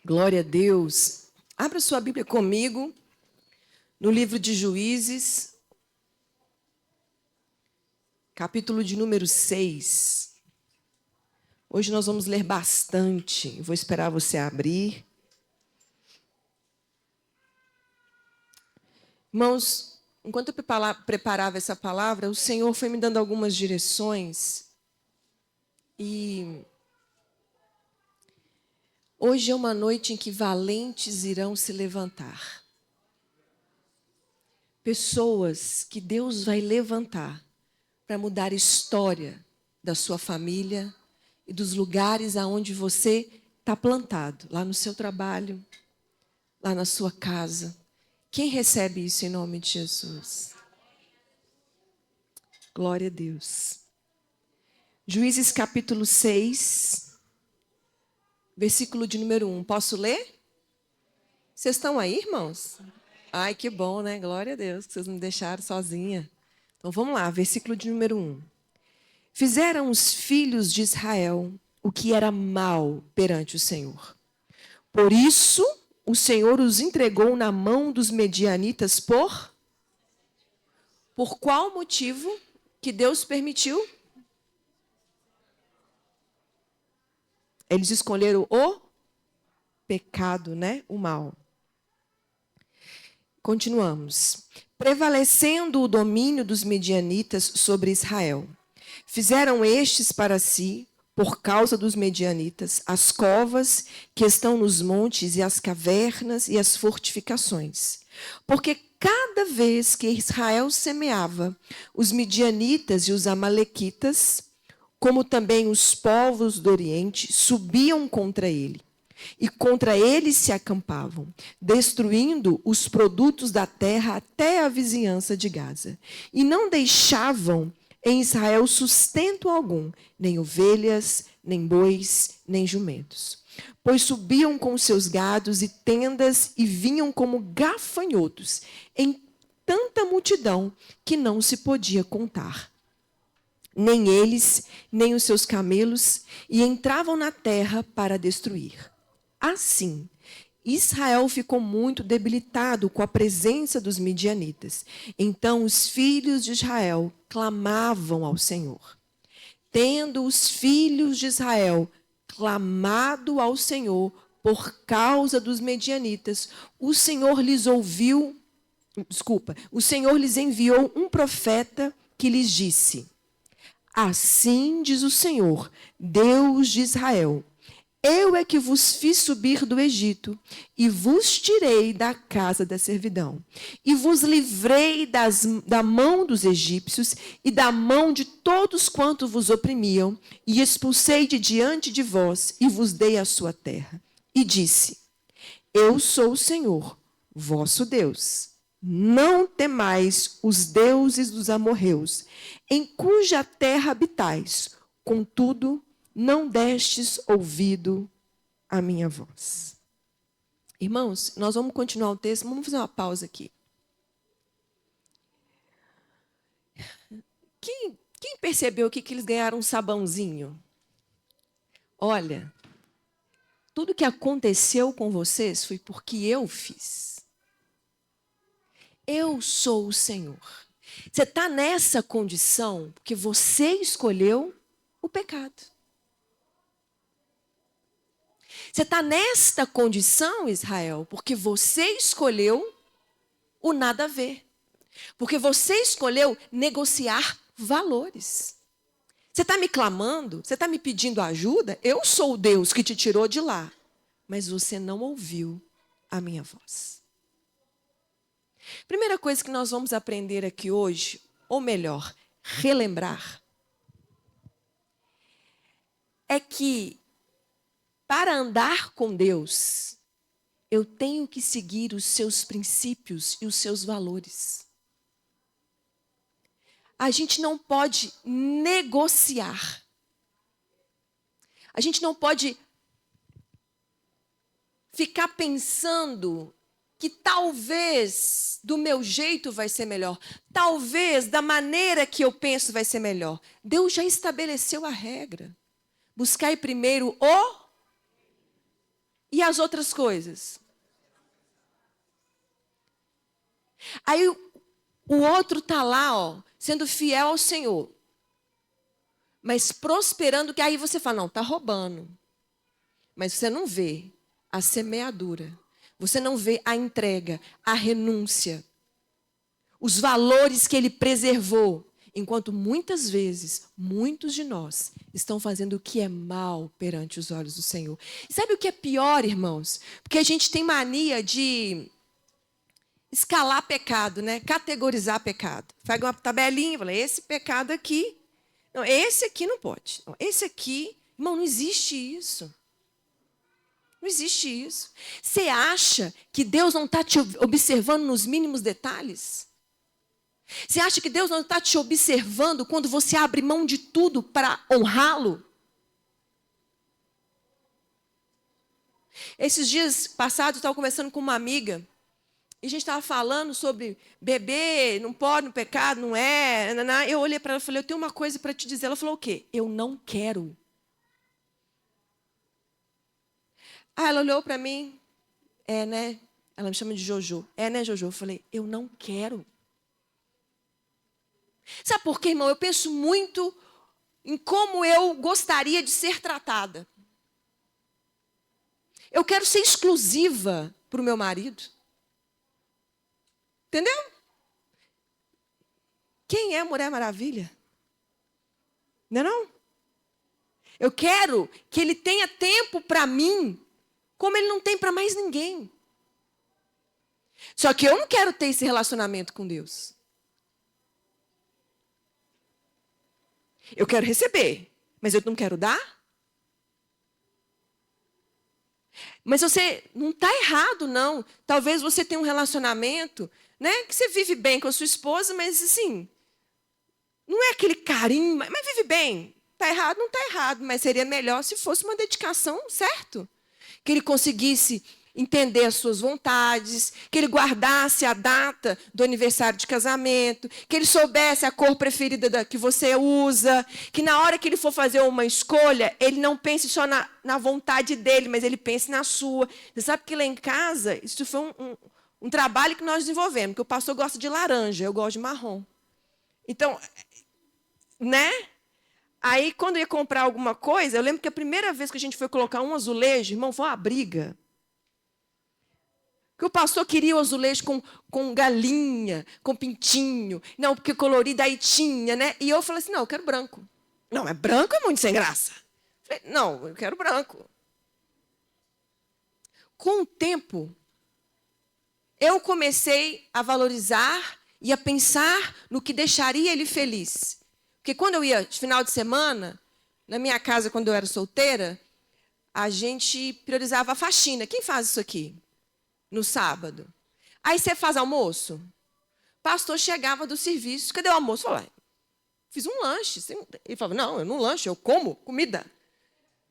Glória a Deus. Abra sua Bíblia comigo no livro de Juízes, capítulo de número 6. Hoje nós vamos ler bastante. Vou esperar você abrir. Irmãos, enquanto eu preparava essa palavra, o Senhor foi me dando algumas direções. E hoje é uma noite em que valentes irão se levantar. Pessoas que Deus vai levantar para mudar a história da sua família e dos lugares aonde você está plantado, lá no seu trabalho, lá na sua casa. Quem recebe isso em nome de Jesus? Glória a Deus. Juízes capítulo 6, versículo de número 1. Posso ler? Vocês estão aí, irmãos? Ai, que bom, né? Glória a Deus, que vocês me deixaram sozinha. Então, vamos lá, versículo de número 1. Fizeram os filhos de Israel o que era mal perante o Senhor. Por isso, o Senhor os entregou na mão dos medianitas por qual motivo que Deus permitiu? Eles escolheram o pecado, né? O mal. Continuamos. Prevalecendo o domínio dos medianitas sobre Israel. Fizeram estes para si, por causa dos medianitas, as covas que estão nos montes e as cavernas e as fortificações. Porque cada vez que Israel semeava, os medianitas e os amalequitas, como também os povos do Oriente, subiam contra ele. E contra ele se acampavam, destruindo os produtos da terra até a vizinhança de Gaza. E não deixavam em Israel sustento algum, nem ovelhas, nem bois, nem jumentos. Pois subiam com seus gados e tendas e vinham como gafanhotos em tanta multidão que não se podia contar. Nem eles, nem os seus camelos, e entravam na terra para destruir. Assim, Israel ficou muito debilitado com a presença dos midianitas. Então os filhos de Israel clamavam ao Senhor. Tendo os filhos de Israel clamado ao Senhor por causa dos medianitas, o Senhor lhes enviou um profeta que lhes disse: Assim diz o Senhor, Deus de Israel: Eu é que vos fiz subir do Egito, e vos tirei da casa da servidão, e vos livrei da mão dos egípcios, e da mão de todos quantos vos oprimiam, e expulsei de diante de vós, e vos dei a sua terra. E disse: Eu sou o Senhor, vosso Deus. Não temais os deuses dos amorreus, em cuja terra habitais. Contudo, não destes ouvido à minha voz. Irmãos, nós vamos continuar o texto, vamos fazer uma pausa aqui. Quem percebeu que eles ganharam um sabãozinho? Olha, tudo que aconteceu com vocês foi porque eu fiz. Eu sou o Senhor. Você está nessa condição porque você escolheu o pecado. Você está nesta condição, Israel, porque você escolheu o nada a ver. Porque você escolheu negociar valores. Você está me clamando? Você está me pedindo ajuda? Eu sou o Deus que te tirou de lá. Mas você não ouviu a minha voz. Primeira coisa que nós vamos aprender aqui hoje, ou melhor, relembrar, é que para andar com Deus, eu tenho que seguir os seus princípios e os seus valores. A gente não pode negociar. A gente não pode ficar pensando que talvez do meu jeito vai ser melhor. Talvez da maneira que eu penso vai ser melhor. Deus já estabeleceu a regra. Buscai primeiro o E as outras coisas? Aí o outro está lá, ó, sendo fiel ao Senhor, mas prosperando, que aí você fala, não, está roubando. Mas você não vê a semeadura, você não vê a entrega, a renúncia, os valores que ele preservou, enquanto muitas vezes, muitos de nós estão fazendo o que é mal perante os olhos do Senhor. Sabe o que é pior, irmãos? Porque a gente tem mania de escalar pecado, né? Categorizar pecado. Faz uma tabelinha, fala, esse pecado aqui, não, esse aqui não pode. Não, esse aqui, irmão, não existe isso. Não existe isso. Você acha que Deus não está te observando nos mínimos detalhes? Você acha que Deus não está te observando quando você abre mão de tudo para honrá-lo? Esses dias passados, eu estava conversando com uma amiga, e a gente estava falando sobre beber, não pode, no pecado, não é. Eu olhei para ela e falei, eu tenho uma coisa para te dizer. Ela falou o quê? Eu não quero. Ela olhou para mim, né? Ela me chama de Jojo. Né, Jojo? Eu falei, eu não quero. Sabe por quê, irmão? Eu penso muito em como eu gostaria de ser tratada. Eu quero ser exclusiva para o meu marido. Entendeu? Quem é a Mulher Maravilha? Não é não? Eu quero que ele tenha tempo para mim, como ele não tem para mais ninguém. Só que eu não quero ter esse relacionamento com Deus. Eu quero receber, mas eu não quero dar. Mas você não está errado, não. Talvez você tenha um relacionamento, né, que você vive bem com a sua esposa, mas assim, não é aquele carinho, mas vive bem. Está errado? Não está errado, mas seria melhor se fosse uma dedicação, certo? Que ele conseguisse entender as suas vontades, que ele guardasse a data do aniversário de casamento, que ele soubesse a cor preferida que você usa, que na hora que ele for fazer uma escolha, ele não pense só na vontade dele, mas ele pense na sua. Você sabe que lá em casa, isso foi um trabalho que nós desenvolvemos, que o pastor gosta de laranja, eu gosto de marrom. Então, né? Aí, quando eu ia comprar alguma coisa, eu lembro que a primeira vez que a gente foi colocar um azulejo, irmão, foi uma briga. Que o pastor queria o azulejo com galinha, com pintinho. Não, porque colorido aí tinha, né? E eu falei assim, não, eu quero branco. Não, mas branco é muito sem graça. Falei, não, eu quero branco. Com o tempo, eu comecei a valorizar e a pensar no que deixaria ele feliz. Porque quando eu ia de final de semana, na minha casa, quando eu era solteira, a gente priorizava a faxina. Quem faz isso aqui? No sábado. Aí você faz almoço? O pastor chegava do serviço, cadê o almoço? Eu falava, fiz um lanche. Ele falava, não, eu não lanche, eu como comida.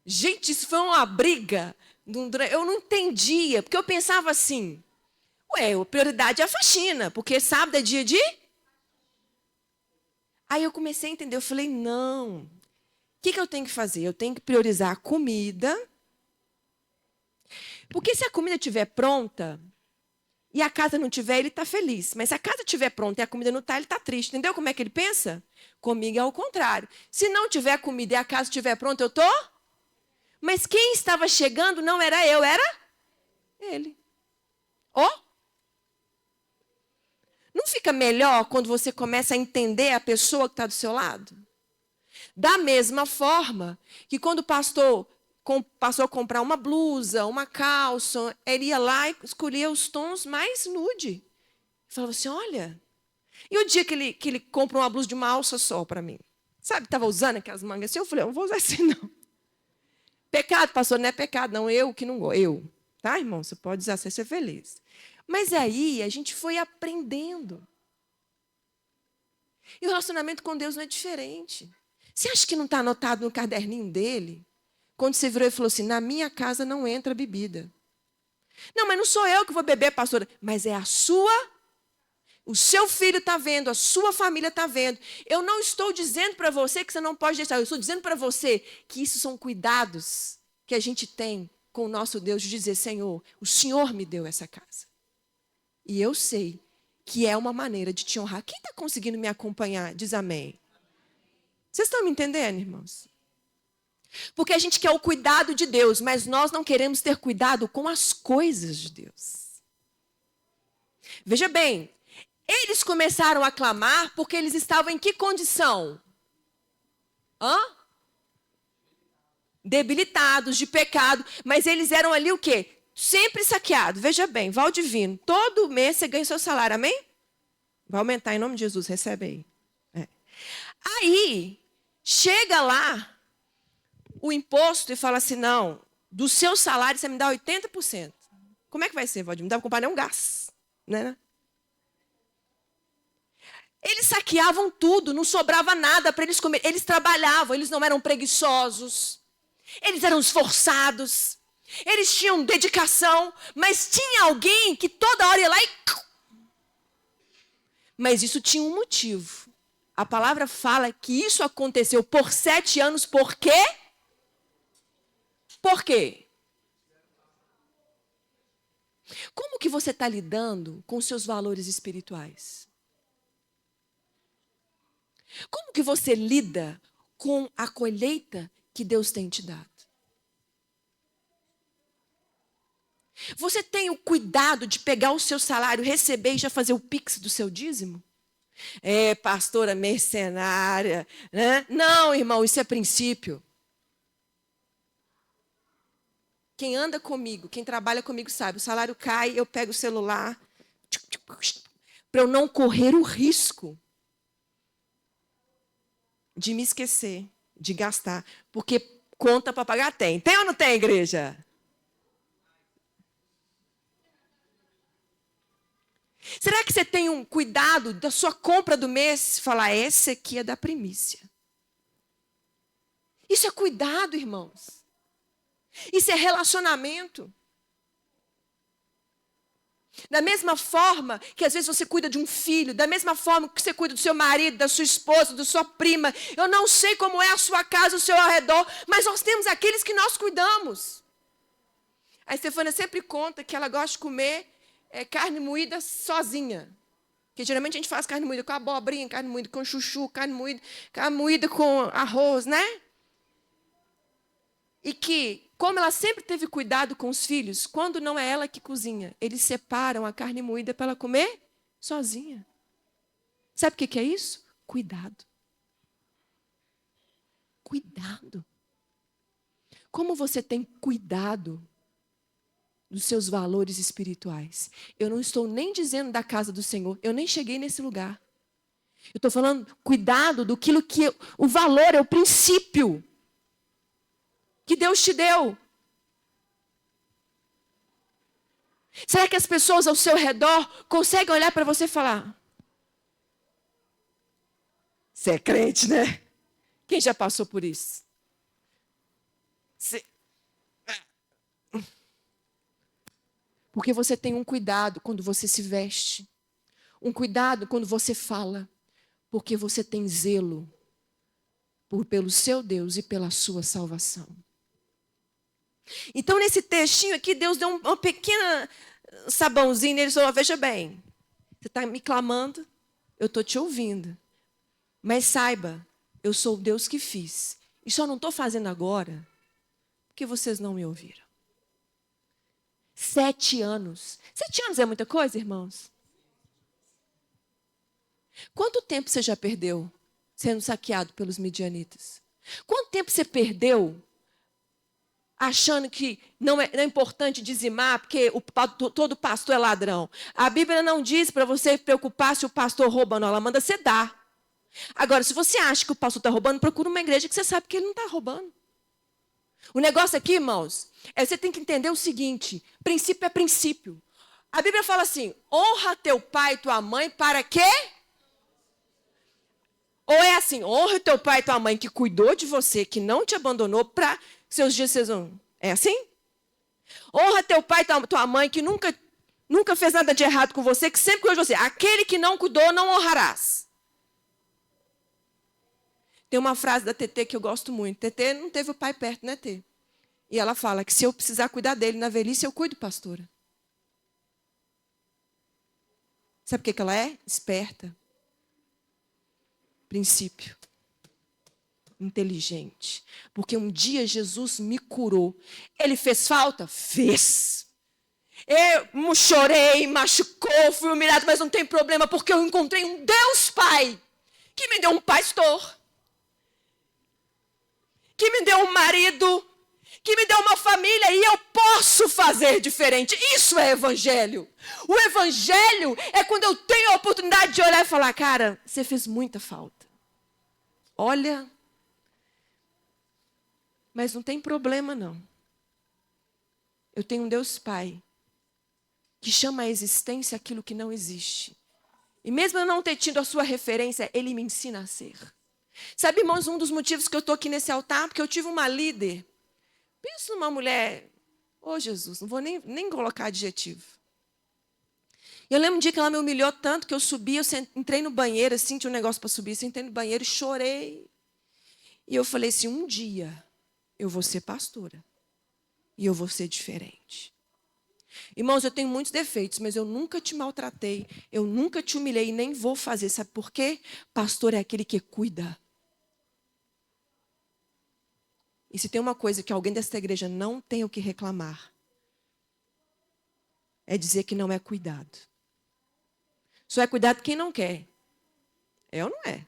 Gente, isso foi uma briga. Eu não entendia, porque eu pensava assim, a prioridade é a faxina, porque sábado é dia de... Aí eu comecei a entender, eu falei, não, o que eu tenho que fazer? Eu tenho que priorizar a comida, porque se a comida estiver pronta e a casa não tiver, ele está feliz. Mas se a casa estiver pronta e a comida não está, ele está triste. Entendeu como é que ele pensa? Comigo é o contrário. Se não tiver comida e a casa estiver pronta, eu estou? Mas quem estava chegando não era eu, era ele. Não fica melhor quando você começa a entender a pessoa que está do seu lado? Da mesma forma que quando o pastor passou a comprar uma blusa, uma calça, ele ia lá e escolhia os tons mais nude. Falava assim, olha... E o dia que ele compra uma blusa de uma alça só para mim? Sabe, estava usando aquelas mangas assim, eu falei, eu não vou usar assim, não. Pecado, pastor, não é pecado, não, eu que não gosto. Eu. Tá, irmão, você pode usar sem ser feliz. Mas aí a gente foi aprendendo. E o relacionamento com Deus não é diferente. Você acha que não está anotado no caderninho dele? Quando você virou e falou assim, na minha casa não entra bebida. Não, mas não sou eu que vou beber, pastora. Mas é a sua... O seu filho está vendo, a sua família está vendo. Eu não estou dizendo para você que você não pode deixar. Eu estou dizendo para você que isso são cuidados que a gente tem com o nosso Deus de dizer, Senhor, o Senhor me deu essa casa. E eu sei que é uma maneira de te honrar. Quem está conseguindo me acompanhar, diz amém. Vocês estão me entendendo, irmãos? Porque a gente quer o cuidado de Deus, mas nós não queremos ter cuidado com as coisas de Deus. Veja bem, eles começaram a clamar porque eles estavam em que condição? Debilitados, de pecado, mas eles eram ali o quê? Sempre saqueados. Veja bem, Valdivino, todo mês você ganha seu salário, amém? Vai aumentar em nome de Jesus, recebe aí. Aí, chega lá o imposto e fala assim, não, do seu salário você me dá 80%. Como é que vai ser, Valdivino? Não dá para comprar nem um gás, né? Eles saqueavam tudo, não sobrava nada para eles comer. Eles trabalhavam, eles não eram preguiçosos. Eles eram esforçados. Eles tinham dedicação. Mas tinha alguém que toda hora ia lá e... Mas isso tinha um motivo. A palavra fala que isso aconteceu por 7 anos. Por quê? Por quê? Como que você está lidando com seus valores espirituais? Como que você lida com a colheita que Deus tem te dado? Você tem o cuidado de pegar o seu salário, receber e já fazer o pix do seu dízimo? Pastora mercenária, né? Não, irmão, isso é princípio. Quem anda comigo, quem trabalha comigo sabe, o salário cai, eu pego o celular, para eu não correr o risco de me esquecer, de gastar, porque conta para pagar tem. Tem ou não tem, igreja? Será que você tem um cuidado da sua compra do mês? Falar, essa aqui é da primícia. Isso é cuidado, irmãos. Isso é relacionamento. Da mesma forma que às vezes você cuida de um filho, da mesma forma que você cuida do seu marido, da sua esposa, da sua prima. Eu não sei como é a sua casa, o seu arredor, mas nós temos aqueles que nós cuidamos. A Estefânia sempre conta que ela gosta de comer carne moída sozinha. Porque geralmente a gente faz carne moída com abobrinha, carne moída com chuchu, carne moída com arroz, né? E que, como ela sempre teve cuidado com os filhos, quando não é ela que cozinha, eles separam a carne moída para ela comer sozinha. Sabe o que é isso? Cuidado. Cuidado. Como você tem cuidado dos seus valores espirituais? Eu não estou nem dizendo da casa do Senhor, eu nem cheguei nesse lugar. Eu estou falando cuidado do que o valor é o princípio que Deus te deu. Será que as pessoas ao seu redor conseguem olhar para você e falar: você é crente, né? Quem já passou por isso? Porque você tem um cuidado quando você se veste. Um cuidado quando você fala. Porque você tem zelo pelo seu Deus e pela sua salvação. Então, nesse textinho aqui, Deus deu uma pequena sabãozinho nele e falou: veja bem, você está me clamando, eu estou te ouvindo. Mas saiba, eu sou o Deus que fiz. E só não estou fazendo agora porque vocês não me ouviram. 7 anos. 7 anos é muita coisa, irmãos? Quanto tempo você já perdeu sendo saqueado pelos midianitas? Quanto tempo você perdeu achando que não é importante dizimar porque todo pastor é ladrão? A Bíblia não diz para você preocupar se o pastor rouba, não. Ela manda você dar. Agora, se você acha que o pastor está roubando, procura uma igreja que você sabe que ele não está roubando. O negócio aqui, irmãos, você tem que entender o seguinte: princípio é princípio. A Bíblia fala assim: honra teu pai e tua mãe para quê? Ou é assim: honra teu pai e tua mãe que cuidou de você, que não te abandonou, para seus dias vocês vão... É assim? Honra teu pai e tua mãe que nunca fez nada de errado com você, que sempre cuidou de você. Aquele que não cuidou, não honrarás. Tem uma frase da TT que eu gosto muito. TT não teve o pai perto, né, Tê? E ela fala que se eu precisar cuidar dele na velhice, eu cuido, pastora. Sabe o que ela é? Esperta. Princípio. Inteligente. Porque um dia Jesus me curou. Ele fez falta? Fez. Eu chorei, machucou, fui humilhado, mas não tem problema, porque eu encontrei um Deus Pai, que me deu um pastor, que me deu um marido, que me deu uma família, e eu posso fazer diferente. Isso é evangelho. O evangelho é quando eu tenho a oportunidade de olhar e falar, cara, você fez muita falta. Olha, mas não tem problema não. Eu tenho um Deus Pai, que chama à existência aquilo que não existe. E mesmo eu não ter tido a sua referência, Ele me ensina a ser. Sabe, irmãos, um dos motivos que eu estou aqui nesse altar, porque eu tive uma líder. Penso numa mulher, Jesus, não vou nem colocar adjetivo. E eu lembro um dia que ela me humilhou tanto que eu subi, entrei no banheiro, assim, tinha um negócio para subir, eu entrei no banheiro e chorei. E eu falei assim, um dia eu vou ser pastora. E eu vou ser diferente. Irmãos, eu tenho muitos defeitos, mas eu nunca te maltratei, eu nunca te humilhei e nem vou fazer. Sabe por quê? Pastor é aquele que cuida. E se tem uma coisa que alguém desta igreja não tem o que reclamar, é dizer que não é cuidado. Só é cuidado quem não quer. É ou não é?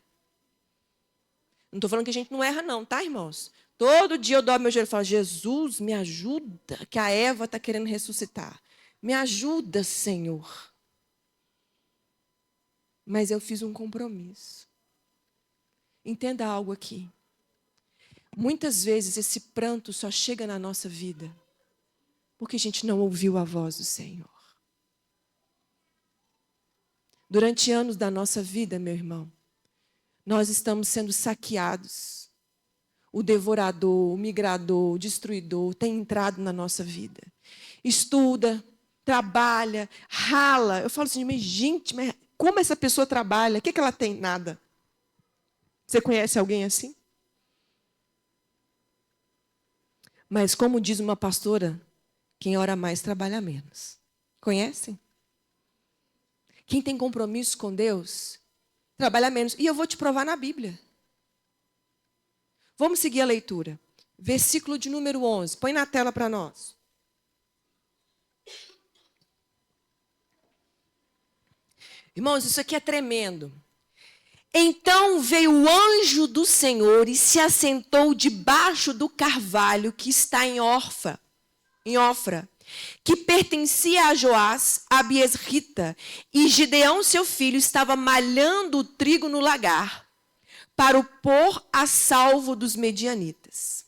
Não estou falando que a gente não erra não, tá, irmãos? Todo dia eu dobro meu joelho e falo, Jesus, me ajuda, que a Eva está querendo ressuscitar. Me ajuda, Senhor. Mas eu fiz um compromisso. Entenda algo aqui. Muitas vezes esse pranto só chega na nossa vida porque a gente não ouviu a voz do Senhor. Durante anos da nossa vida, meu irmão, nós estamos sendo saqueados. O devorador, o migrador, o destruidor tem entrado na nossa vida. Estuda, trabalha, rala. Eu falo assim, mas gente, mas como essa pessoa trabalha? O que ela tem? Nada. Você conhece alguém assim? Mas como diz uma pastora, quem ora mais trabalha menos. Conhecem? Quem tem compromisso com Deus, trabalha menos. E eu vou te provar na Bíblia. Vamos seguir a leitura. Versículo de número 11. Põe na tela para nós. Irmãos, isso aqui é tremendo. Então veio o anjo do Senhor e se assentou debaixo do carvalho que está em Ofra, que pertencia a Joás, a Biesrita, e Gideão, seu filho, estava malhando o trigo no lagar, para o pôr a salvo dos medianitas.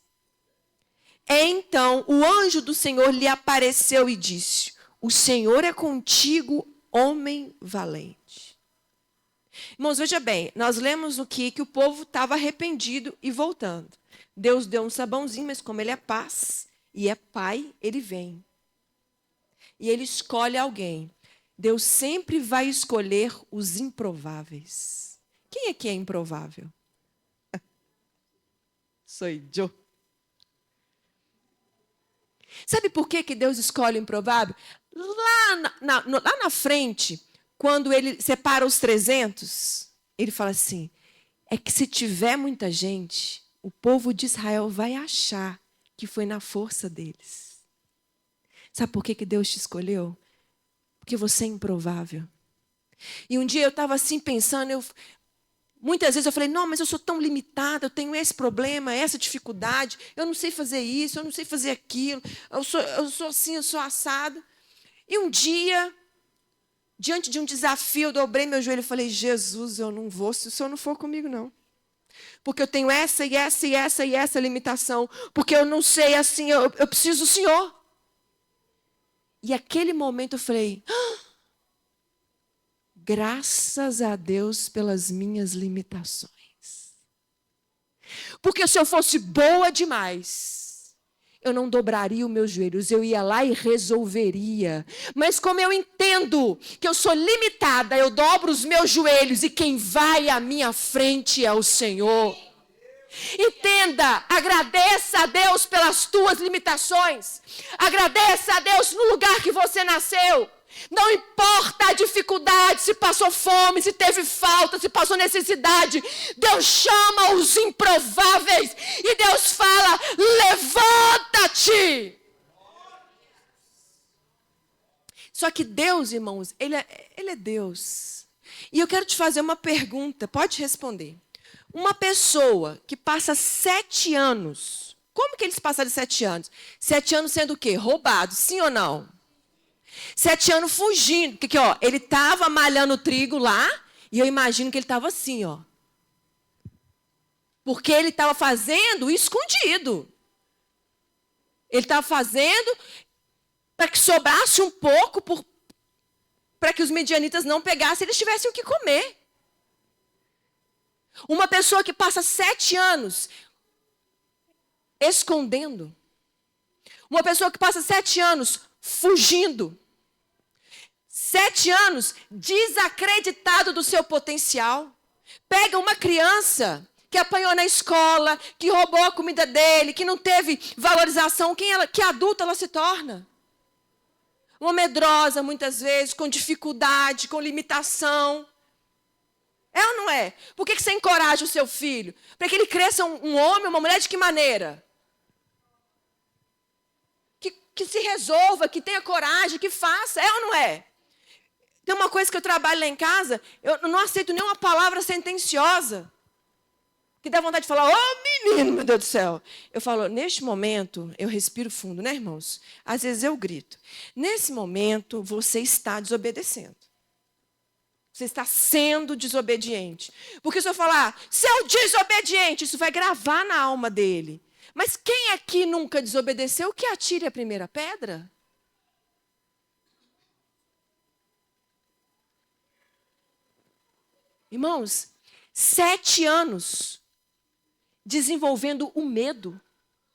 Então o anjo do Senhor lhe apareceu e disse, o Senhor é contigo, homem valente. Irmãos, veja bem, nós lemos no que o povo estava arrependido e voltando. Deus deu um sabãozinho, mas como Ele é paz e é Pai, Ele vem. E Ele escolhe alguém. Deus sempre vai escolher os improváveis. Quem aqui é improvável? Sou eu. Sabe por que Deus escolhe o improvável? Lá na frente, quando Ele separa os 300, Ele fala assim, é que se tiver muita gente, o povo de Israel vai achar que foi na força deles. Sabe por que Deus te escolheu? Porque você é improvável. E um dia eu estava assim pensando, muitas vezes eu falei, não, mas eu sou tão limitada, eu tenho esse problema, essa dificuldade, eu não sei fazer isso, eu não sei fazer aquilo, eu sou assim, eu sou assado. E um dia, diante de um desafio, eu dobrei meu joelho e falei, Jesus, eu não vou se o Senhor não for comigo, não. Porque eu tenho essa e essa e essa e essa limitação, porque eu não sei assim, eu preciso do Senhor. E aquele momento eu falei, graças a Deus pelas minhas limitações. Porque se eu fosse boa demais, eu não dobraria os meus joelhos, eu ia lá e resolveria. Mas como eu entendo que eu sou limitada, eu dobro os meus joelhos e quem vai à minha frente é o Senhor. Entenda, agradeça a Deus pelas tuas limitações. Agradeça a Deus no lugar que você nasceu. Não importa a dificuldade, se passou fome, se teve falta, se passou necessidade. Deus chama os improváveis e Deus fala: levanta-te. Só que Deus, irmãos, Ele é Deus. E eu quero te fazer uma pergunta, pode responder. Uma pessoa que passa 7 anos, como que eles passaram 7 anos? 7 anos sendo o quê? Roubado, sim ou não? 7 anos fugindo, porque ó, ele estava malhando trigo lá, e eu imagino que ele estava assim, ó. Porque ele estava fazendo escondido. Ele estava fazendo para que sobrasse um pouco, para que os medianitas não pegassem, eles tivessem o que comer. Uma pessoa que passa 7 anos escondendo. Uma pessoa que passa 7 anos fugindo. 7 anos desacreditado do seu potencial. Pega uma criança que apanhou na escola, que roubou a comida dele, que não teve valorização, que adulta ela se torna? Uma medrosa, muitas vezes, com dificuldade, com limitação. É ou não é? Por que você encoraja o seu filho? Para que ele cresça um homem, uma mulher de que maneira? Que se resolva, que tenha coragem, que faça. É ou não é? Tem uma coisa que eu trabalho lá em casa, eu não aceito nenhuma palavra sentenciosa. Que dá vontade de falar: ô menino, meu Deus do céu. Eu falo, neste momento, eu respiro fundo, né, irmãos? Às vezes eu grito. Nesse momento, você está desobedecendo. Você está sendo desobediente. Porque se eu falar, seu desobediente, isso vai gravar na alma dele. Mas quem aqui nunca desobedeceu, que atire a primeira pedra? Irmãos, 7 anos desenvolvendo o medo.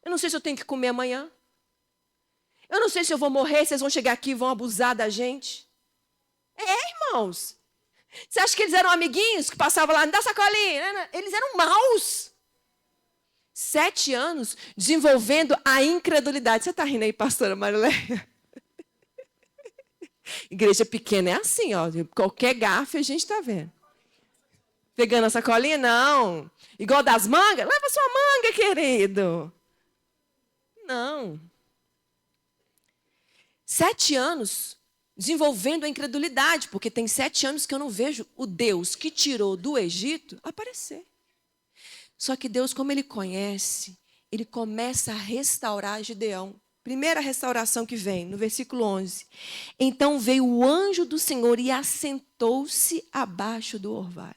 Eu não sei se eu tenho que comer amanhã. Eu não sei se eu vou morrer, vocês vão chegar aqui e vão abusar da gente. Irmãos. Você acha que eles eram amiguinhos que passavam lá, me dá sacolinha? Eles eram maus. 7 anos desenvolvendo a incredulidade. Você está rindo aí, pastora Marileia? Igreja pequena é assim, ó. Qualquer gafe a gente está vendo. Pegando a sacolinha? Não. Igual das mangas? Leva sua manga, querido. Não. 7 anos desenvolvendo a incredulidade, porque tem 7 anos que eu não vejo o Deus que tirou do Egito aparecer. Só que Deus, como Ele conhece, Ele começa a restaurar Gideão. Primeira restauração que vem, no versículo 11. Então veio o anjo do Senhor e assentou-se abaixo do orvalho.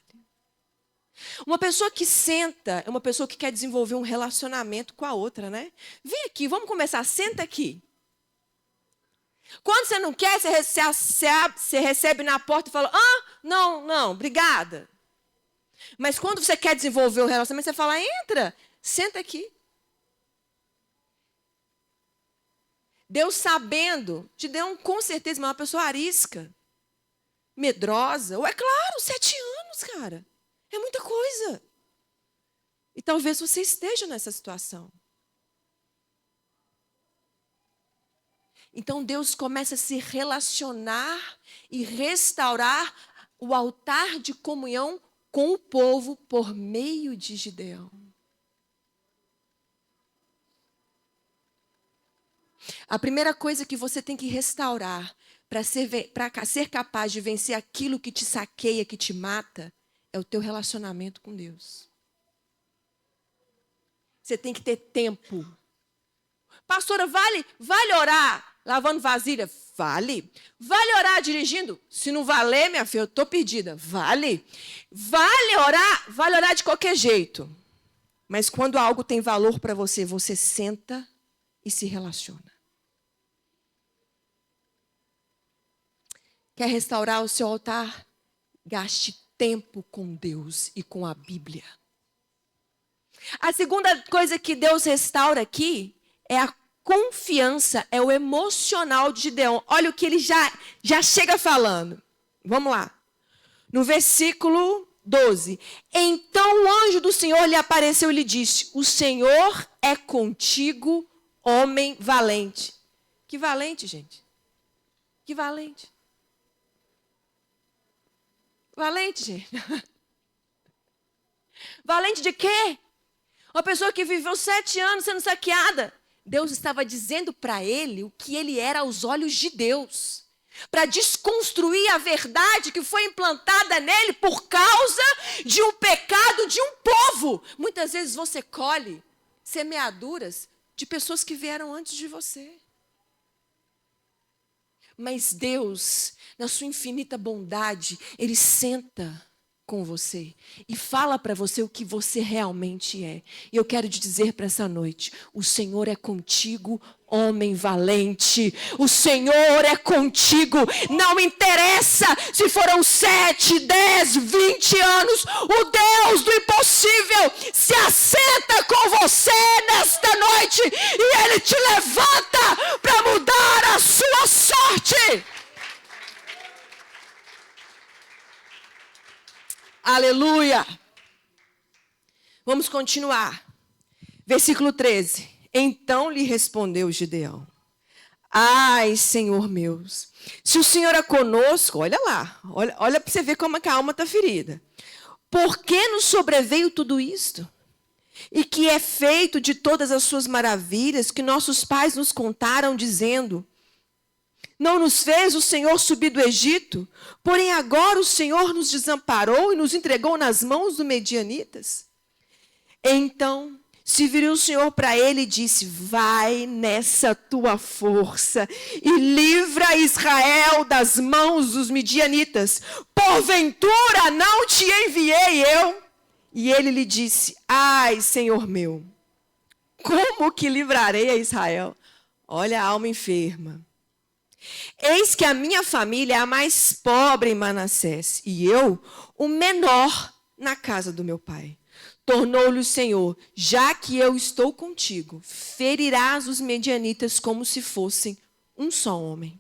Uma pessoa que senta é uma pessoa que quer desenvolver um relacionamento com a outra, né? Vem aqui, vamos começar, senta aqui. Quando você não quer, você recebe na porta e fala, não, obrigada. Mas quando você quer desenvolver o relacionamento, você fala, entra, senta aqui. Deus sabendo, te deu com certeza uma pessoa arisca, medrosa. É claro, 7 anos, cara. É muita coisa. E talvez você esteja nessa situação. Então Deus começa a se relacionar e restaurar o altar de comunhão com o povo por meio de Gideão. A primeira coisa que você tem que restaurar para ser capaz de vencer aquilo que te saqueia, que te mata, é o teu relacionamento com Deus. Você tem que ter tempo. Pastora, vale orar lavando vasilha? Vale. Vale orar dirigindo? Se não valer, minha filha, eu estou perdida. Vale. Vale orar de qualquer jeito. Mas quando algo tem valor para você, você senta e se relaciona. Quer restaurar o seu altar? Gaste tempo com Deus e com a Bíblia. A segunda coisa que Deus restaura aqui é a confiança, é o emocional de Gideão. Olha o que ele já chega falando. Vamos lá. No versículo 12. Então o anjo do Senhor lhe apareceu e lhe disse: o Senhor é contigo, homem valente. Que valente, gente. Que valente. Valente, gente. Valente de quê? Uma pessoa que viveu 7 anos sendo saqueada. Deus estava dizendo para ele o que ele era aos olhos de Deus. Para desconstruir a verdade que foi implantada nele por causa de um pecado de um povo. Muitas vezes você colhe semeaduras de pessoas que vieram antes de você. Mas Deus, na sua infinita bondade, Ele senta com você e fala para você o que você realmente é. E eu quero te dizer para essa noite: o Senhor é contigo, homem valente. O Senhor é contigo. Não interessa se foram 7, 10, 20 anos. O Deus do impossível se assenta com você nesta noite e Ele te levanta para mudar a sua sorte. Aleluia! Vamos continuar. Versículo 13. Então lhe respondeu Gideão: ai, Senhor meu, se o Senhor é conosco, olha lá, olha para você ver como a alma está ferida. Por que nos sobreveio tudo isto? E que é feito de todas as suas maravilhas que nossos pais nos contaram, dizendo: não nos fez o Senhor subir do Egito? Porém agora o Senhor nos desamparou e nos entregou nas mãos dos medianitas. Então se virou o Senhor para ele e disse: vai nessa tua força e livra Israel das mãos dos midianitas. Porventura não te enviei eu? E ele lhe disse: ai, Senhor meu, como que livrarei a Israel? Olha a alma enferma. Eis que a minha família é a mais pobre em Manassés, e eu, o menor na casa do meu pai. Tornou-lhe o Senhor: já que eu estou contigo, ferirás os medianitas como se fossem um só homem.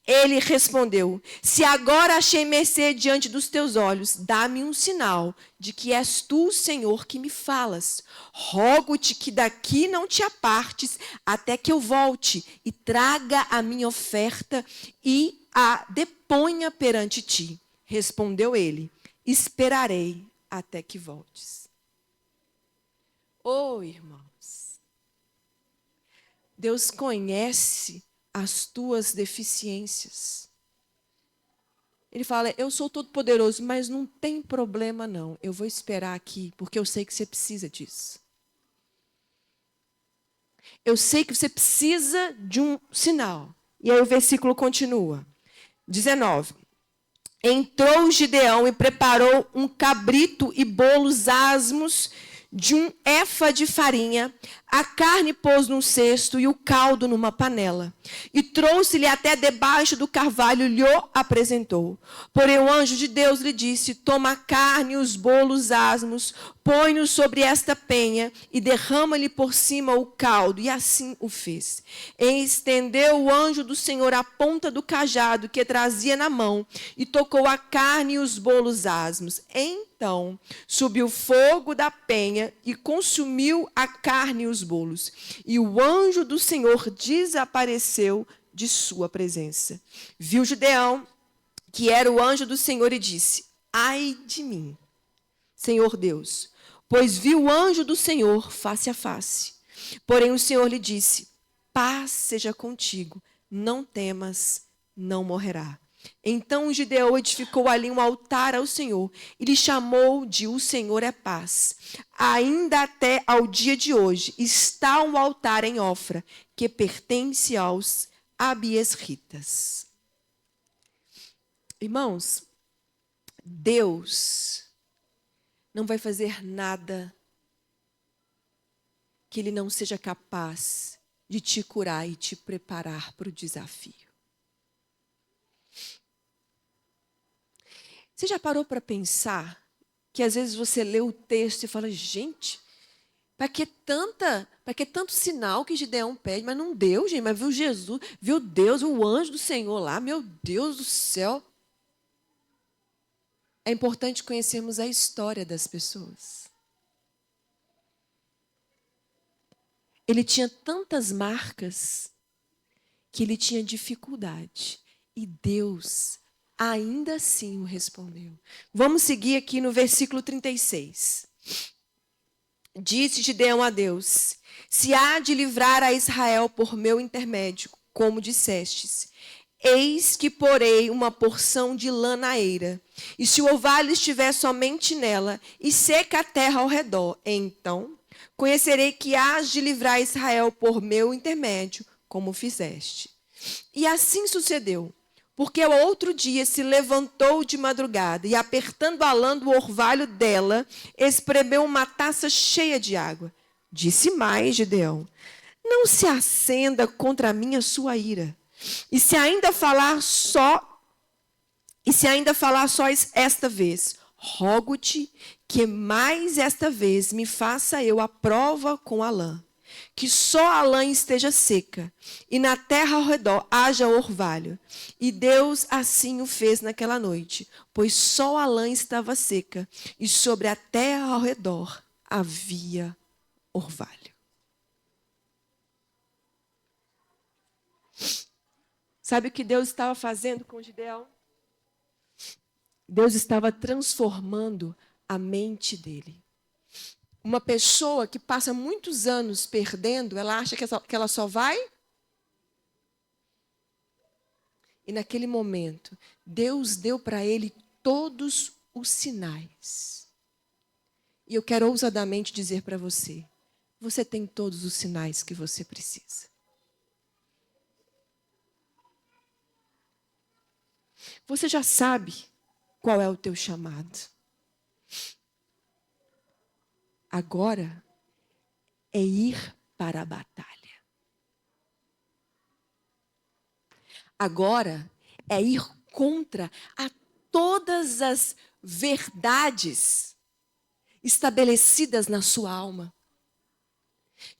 Ele respondeu: se agora achei mercê diante dos teus olhos, dá-me um sinal de que és tu, Senhor, que me falas. Rogo-te que daqui não te apartes até que eu volte e traga a minha oferta e a deponha perante ti. Respondeu ele: esperarei até que voltes. Oh, irmãos, Deus conhece as tuas deficiências. Ele fala: eu sou todo poderoso, mas não tem problema não. Eu vou esperar aqui, porque eu sei que você precisa disso. Eu sei que você precisa de um sinal. E aí o versículo continua. 19. Entrou Gideão e preparou um cabrito e bolos asmos de um efa de farinha, a carne pôs num cesto e o caldo numa panela. E trouxe-lhe até debaixo do carvalho e lhe apresentou. Porém o anjo de Deus lhe disse: toma a carne e os bolos asmos, põe-nos sobre esta penha e derrama-lhe por cima o caldo. E assim o fez. E estendeu o anjo do Senhor a ponta do cajado que trazia na mão e tocou a carne e os bolos asmos. Então subiu fogo da penha e consumiu a carne e os bolos. E o anjo do Senhor desapareceu de sua presença. Viu Gideão, que era o anjo do Senhor, e disse: ai de mim, Senhor Deus, pois vi o anjo do Senhor face a face. Porém o Senhor lhe disse: paz seja contigo, não temas, não morrerá. Então Gideão edificou ali um altar ao Senhor e lhe chamou de O Senhor é Paz. Ainda até ao dia de hoje está um altar em Ofra que pertence aos abiesritas. Irmãos, Deus não vai fazer nada que Ele não seja capaz de te curar e te preparar para o desafio. Você já parou para pensar que às vezes você lê o texto e fala: gente, para que tanto sinal que Gideão pede? Mas não deu, gente, mas viu Jesus, viu Deus, o anjo do Senhor lá, meu Deus do céu. é importante conhecermos a história das pessoas. Ele tinha tantas marcas que ele tinha dificuldade. E Deus ainda assim o respondeu. Vamos seguir aqui no versículo 36. Disse Gideão a Deus: se há de livrar a Israel por meu intermédio, como dissestes, eis que porei uma porção de lã na eira, e se o orvalho estiver somente nela, e seca a terra ao redor, então conhecerei que hás de livrar Israel por meu intermédio, como fizeste. E assim sucedeu, porque ao outro dia se levantou de madrugada, e apertando a lã do orvalho dela, espremeu uma taça cheia de água. Disse mais Gideão: não se acenda contra mim a sua ira. E se ainda falar só esta vez, rogo-te que mais esta vez me faça eu a prova com a lã, que só a lã esteja seca, e na terra ao redor haja orvalho. E Deus assim o fez naquela noite, pois só a lã estava seca, e sobre a terra ao redor havia orvalho. Sabe o que Deus estava fazendo com Gideão? Deus estava transformando a mente dele. Uma pessoa que passa muitos anos perdendo, ela acha que ela só vai. E naquele momento, Deus deu para ele todos os sinais. E eu quero ousadamente dizer para você: você tem todos os sinais que você precisa. Você já sabe qual é o teu chamado. Agora é ir para a batalha. Agora é ir contra a todas as verdades estabelecidas na sua alma.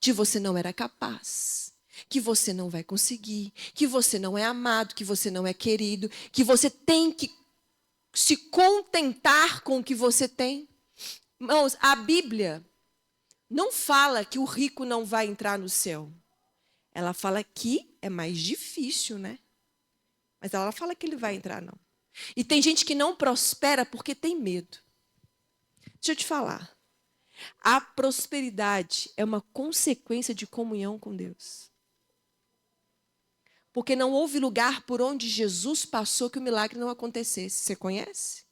De você não era capaz, que você não vai conseguir, que você não é amado, que você não é querido, que você tem que se contentar com o que você tem. Irmãos, a Bíblia não fala que o rico não vai entrar no céu. Ela fala que é mais difícil, né? Mas ela fala que ele vai entrar, não. E tem gente que não prospera porque tem medo. Deixa eu te falar. A prosperidade é uma consequência de comunhão com Deus. Porque não houve lugar por onde Jesus passou que o milagre não acontecesse. Você conhece?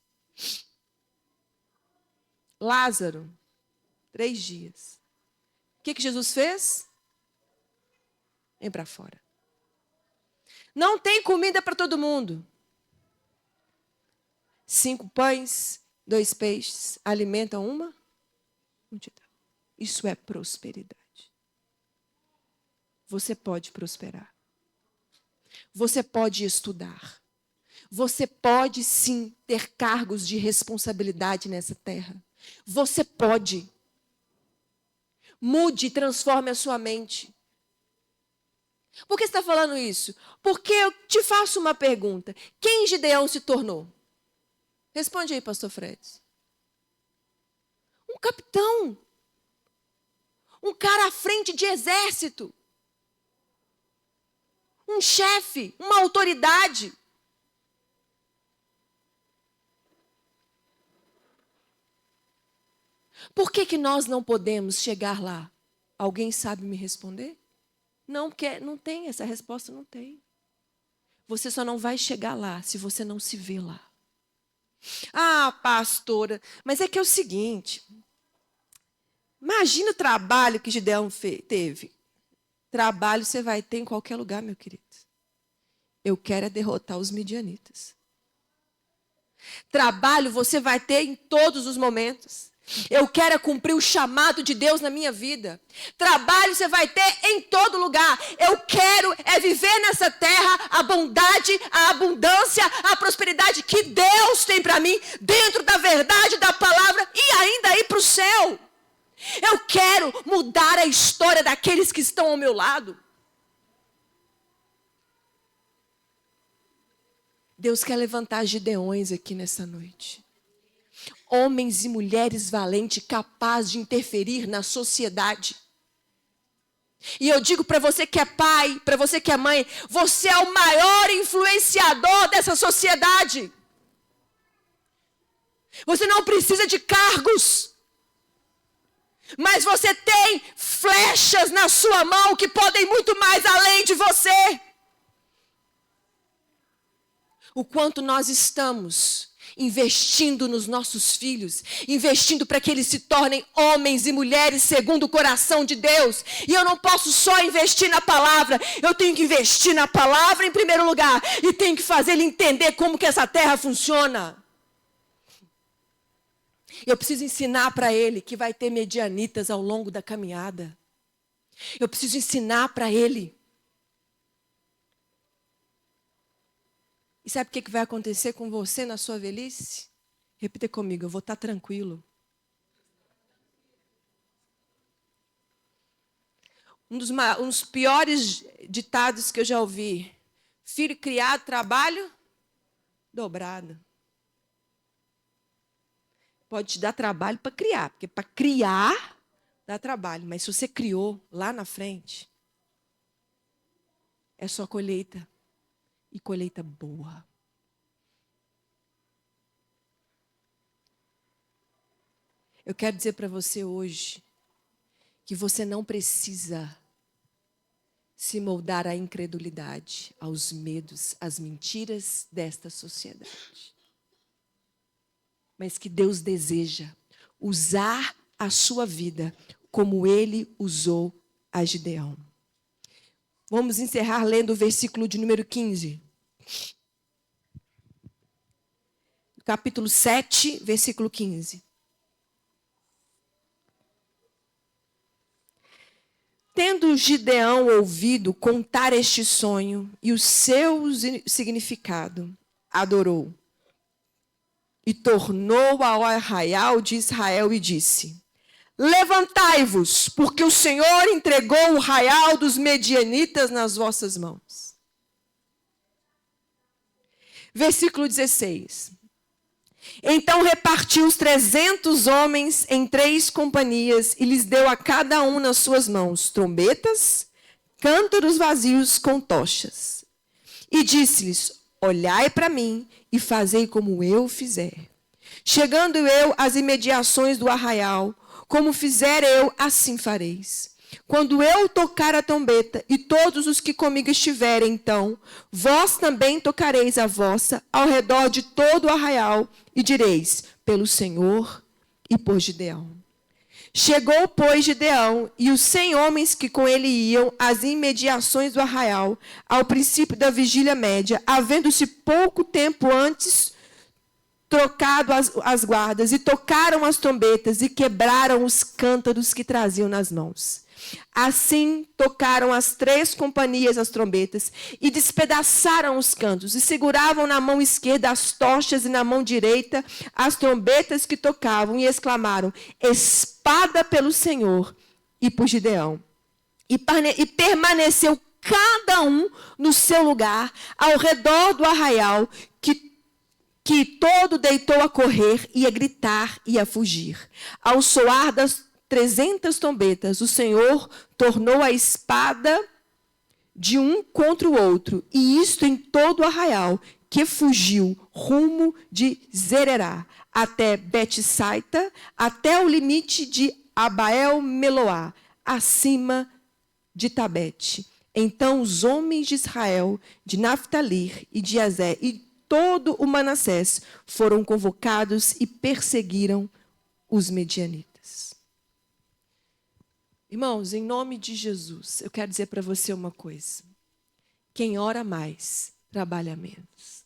Lázaro, 3 dias. O que Jesus fez? Vem para fora. Não tem comida para todo mundo. 5 pães, 2 peixes, alimentam uma multidão. Isso é prosperidade. Você pode prosperar. Você pode estudar. Você pode sim ter cargos de responsabilidade nessa terra. Você pode. Mude e transforme a sua mente. Por que você está falando isso? Porque eu te faço uma pergunta. Quem Gideão se tornou? Responde aí, pastor Fred. Um capitão. Um cara à frente de exército. Um chefe, uma autoridade. Por que nós não podemos chegar lá? Alguém sabe me responder? Não, porque não tem, essa resposta não tem. Você só não vai chegar lá se você não se vê lá. Ah, pastora, mas é que é o seguinte. Imagina o trabalho que Gideão teve. Trabalho você vai ter em qualquer lugar, meu querido. Eu quero é derrotar os midianitas. Trabalho você vai ter em todos os momentos. Eu quero é cumprir o chamado de Deus na minha vida. Trabalho você vai ter em todo lugar. Eu quero é viver nessa terra a bondade, a abundância, a prosperidade que Deus tem para mim, dentro da verdade da palavra e ainda ir para o céu. Eu quero mudar a história daqueles que estão ao meu lado. Deus quer levantar Gideões aqui nessa noite. Homens e mulheres valentes, capazes de interferir na sociedade. E eu digo para você que é pai, para você que é mãe, você é o maior influenciador dessa sociedade. Você não precisa de cargos, mas você tem flechas na sua mão que podem muito mais além de você. O quanto nós estamos investindo nos nossos filhos, investindo para que eles se tornem homens e mulheres segundo o coração de Deus. E eu não posso só investir na palavra, eu tenho que investir na palavra em primeiro lugar e tenho que fazer ele entender como que essa terra funciona. Eu preciso ensinar para ele que vai ter medianitas ao longo da caminhada. Eu preciso ensinar para ele. E sabe o que vai acontecer com você na sua velhice? Repita comigo, eu vou estar tranquilo. Um dos piores ditados que eu já ouvi. Filho criado, trabalho dobrado. Pode te dar trabalho para criar, porque para criar dá trabalho. Mas se você criou lá na frente, é só colheita. E colheita boa. Eu quero dizer para você hoje que você não precisa se moldar à incredulidade, aos medos, às mentiras desta sociedade. Mas que Deus deseja usar a sua vida como Ele usou a Gideão. Vamos encerrar lendo o versículo de número 15. Capítulo 7, versículo 15. Tendo Gideão ouvido contar este sonho e o seu significado, adorou. E tornou ao arraial de Israel e disse: levantai-vos, porque o Senhor entregou o arraial dos medianitas nas vossas mãos. Versículo 16. Então repartiu os 300 homens em 3 companhias e lhes deu a cada um nas suas mãos trombetas, cântaros vazios com tochas. E disse-lhes: olhai para mim e fazei como eu fizer. Chegando eu às imediações do arraial, como fizer eu, assim fareis. Quando eu tocar a trombeta, e todos os que comigo estiverem, então, vós também tocareis a vossa ao redor de todo o arraial, e direis, pelo Senhor e por Gideão. Chegou, pois, Gideão e os 100 homens que com ele iam às imediações do arraial, ao princípio da vigília média, havendo-se pouco tempo antes trocado as guardas, e tocaram as trombetas, e quebraram os cântaros que traziam nas mãos. Assim tocaram as 3 companhias as trombetas, e despedaçaram os cântaros, e seguravam na mão esquerda as tochas, e na mão direita as trombetas que tocavam, e exclamaram: espada pelo Senhor e por Gideão. E permaneceu cada um no seu lugar, ao redor do arraial, que todo deitou a correr e a gritar e a fugir. Ao soar das 300 trombetas, o Senhor tornou a espada de um contra o outro, e isto em todo o arraial, que fugiu rumo de Zererá, até Bet-saita, até o limite de Abael-meloá, acima de Tabete. Então os homens de Israel, de Naftali e de Azer, e todo o Manassés foram convocados e perseguiram os medianitas. Irmãos, em nome de Jesus, eu quero dizer para você uma coisa. Quem ora mais, trabalha menos.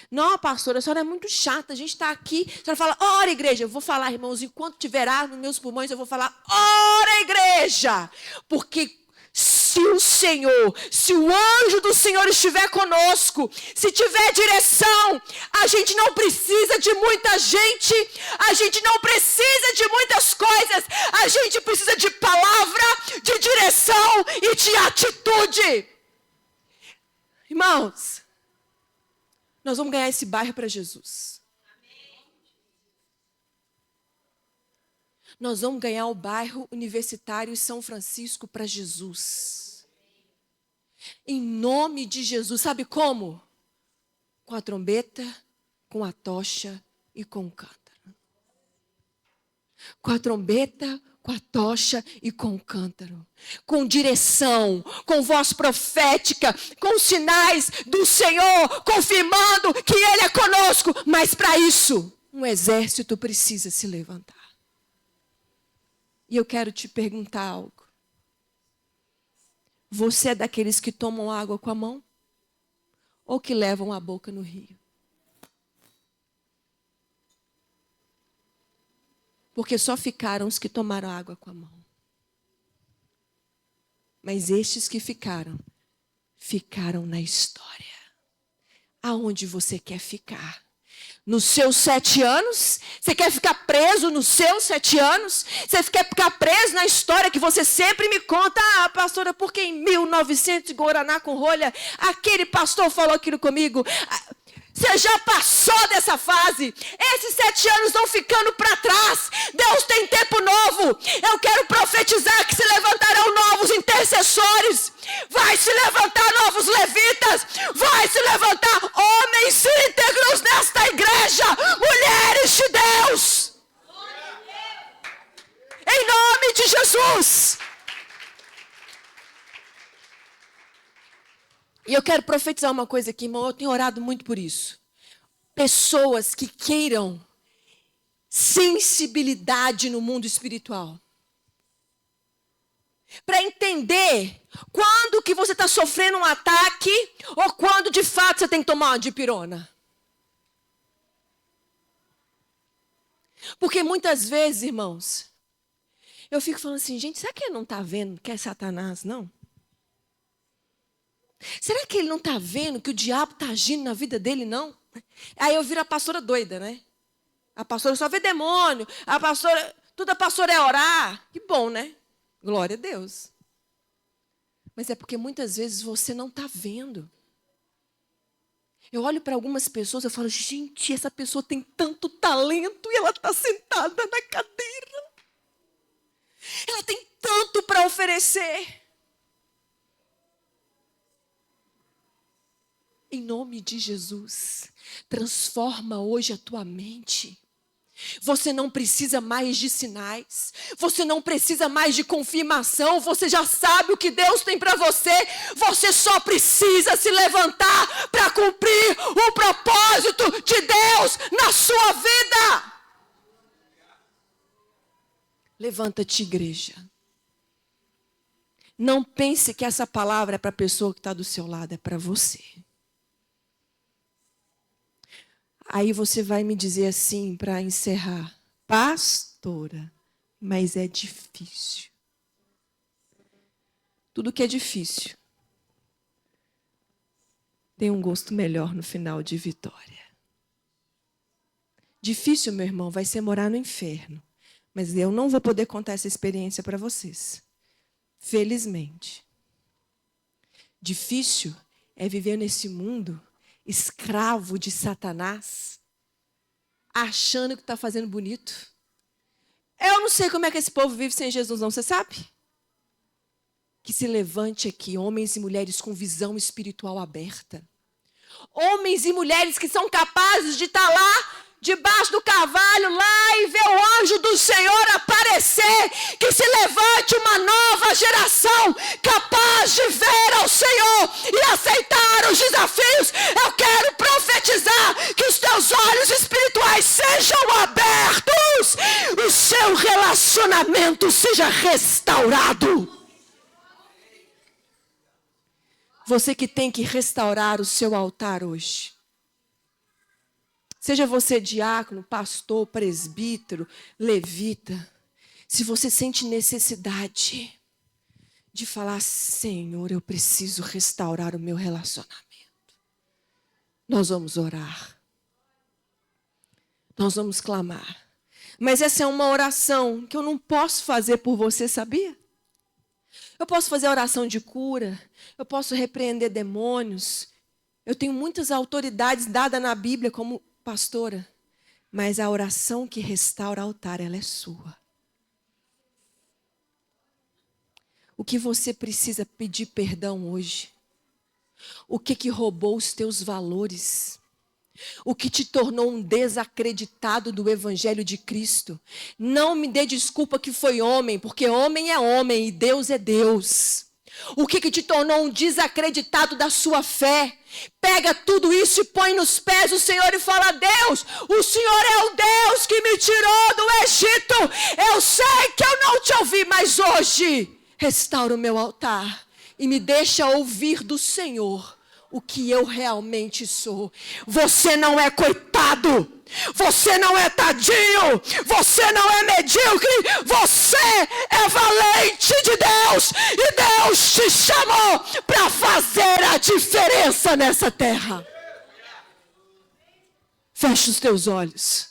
Não, pastora, a senhora é muito chata, a gente está aqui, a senhora fala, ora igreja, eu vou falar, irmãos, enquanto tiver ar nos meus pulmões, eu vou falar, ora igreja, porque se o Senhor, se o anjo do Senhor estiver conosco, se tiver direção, a gente não precisa de muita gente, a gente não precisa de muitas coisas, a gente precisa de palavra, de direção e de atitude. Irmãos, Nós vamos ganhar esse bairro para Jesus. Nós vamos ganhar o bairro Universitário São Francisco para Jesus. Em nome de Jesus. Sabe como? Com a trombeta, com a tocha e com o cântaro. Com a trombeta, com a tocha e com o cântaro. Com direção, com voz profética, com sinais do Senhor, confirmando que Ele é conosco. Mas para isso, um exército precisa se levantar. E eu quero te perguntar algo. Você é daqueles que tomam água com a mão? Ou que levam a boca no rio? Porque só ficaram os que tomaram água com a mão. Mas estes que ficaram na história. Aonde você quer ficar? Nos seus 7 anos? Você quer ficar preso nos seus 7 anos? Você quer ficar preso na história que você sempre me conta? Ah, pastora, porque em 1900, Guaraná com rolha, aquele pastor falou aquilo comigo. Você já passou dessa fase. Esses 7 anos estão ficando para trás. Deus tem tempo novo. Eu quero profetizar que se levantarão novos intercessores. Vai se levantar novos levitas. Vai se levantar homens íntegros nesta igreja. Mulheres de Deus. Em nome de Jesus. E eu quero profetizar uma coisa aqui, irmão. Eu tenho orado muito por isso. Pessoas que queiram sensibilidade no mundo espiritual. Para entender quando que você está sofrendo um ataque ou quando de fato você tem que tomar uma dipirona. Porque muitas vezes, irmãos, eu fico falando assim, gente, será que ele não está vendo que é Satanás, não? Será que ele não está vendo que o diabo está agindo na vida dele, não? Aí eu viro a pastora doida, né? A pastora só vê demônio. Tudo a pastora é orar. Que bom, né? Glória a Deus. Mas é porque muitas vezes você não está vendo. Eu olho para algumas pessoas e falo, gente, essa pessoa tem tanto talento e ela está sentada na cadeira. Ela tem tanto para oferecer. Em nome de Jesus, transforma hoje a tua mente. Você não precisa mais de sinais. Você não precisa mais de confirmação. Você já sabe o que Deus tem para você. Você só precisa se levantar para cumprir o propósito de Deus na sua vida. Levanta-te, igreja. Não pense que essa palavra é para a pessoa que está do seu lado, é para você. Aí você vai me dizer assim, para encerrar, pastora, mas é difícil. Tudo que é difícil tem um gosto melhor no final de vitória. Difícil, meu irmão, vai ser morar no inferno. Mas eu não vou poder contar essa experiência para vocês. Felizmente. Difícil é viver nesse mundo escravo de Satanás, achando que está fazendo bonito. Eu não sei como é que esse povo vive sem Jesus, não, você sabe? Que se levante aqui, homens e mulheres com visão espiritual aberta. Homens e mulheres que são capazes de estar lá, debaixo do carvalho, lá e ver o anjo do Senhor aparecer. Que se levante uma nova geração capaz de ver ao Senhor e aceitar os desafios. Eu quero profetizar que os teus olhos espirituais sejam abertos. O seu relacionamento seja restaurado. Você que tem que restaurar o seu altar hoje. Seja você diácono, pastor, presbítero, levita. Se você sente necessidade de falar, Senhor, eu preciso restaurar o meu relacionamento. Nós vamos orar. Nós vamos clamar. Mas essa é uma oração que eu não posso fazer por você, sabia? Eu posso fazer oração de cura. Eu posso repreender demônios. Eu tenho muitas autoridades dadas na Bíblia como pastora, mas a oração que restaura o altar, ela é sua. O que você precisa pedir perdão hoje? O que roubou os teus valores? O que te tornou um desacreditado do Evangelho de Cristo? Não me dê desculpa que foi homem, porque homem é homem e Deus é Deus. O que te tornou um desacreditado da sua fé? Pega tudo isso e põe nos pés do Senhor e fala: Deus, o Senhor é o Deus que me tirou do Egito. Eu sei que eu não te ouvi, mas hoje restaura o meu altar e me deixa ouvir do Senhor o que eu realmente sou. Você não é coitado. Você não é tadinho. Você não é medíocre. Você é valente de Deus. E Deus te chamou para fazer a diferença nessa terra. Feche os teus olhos.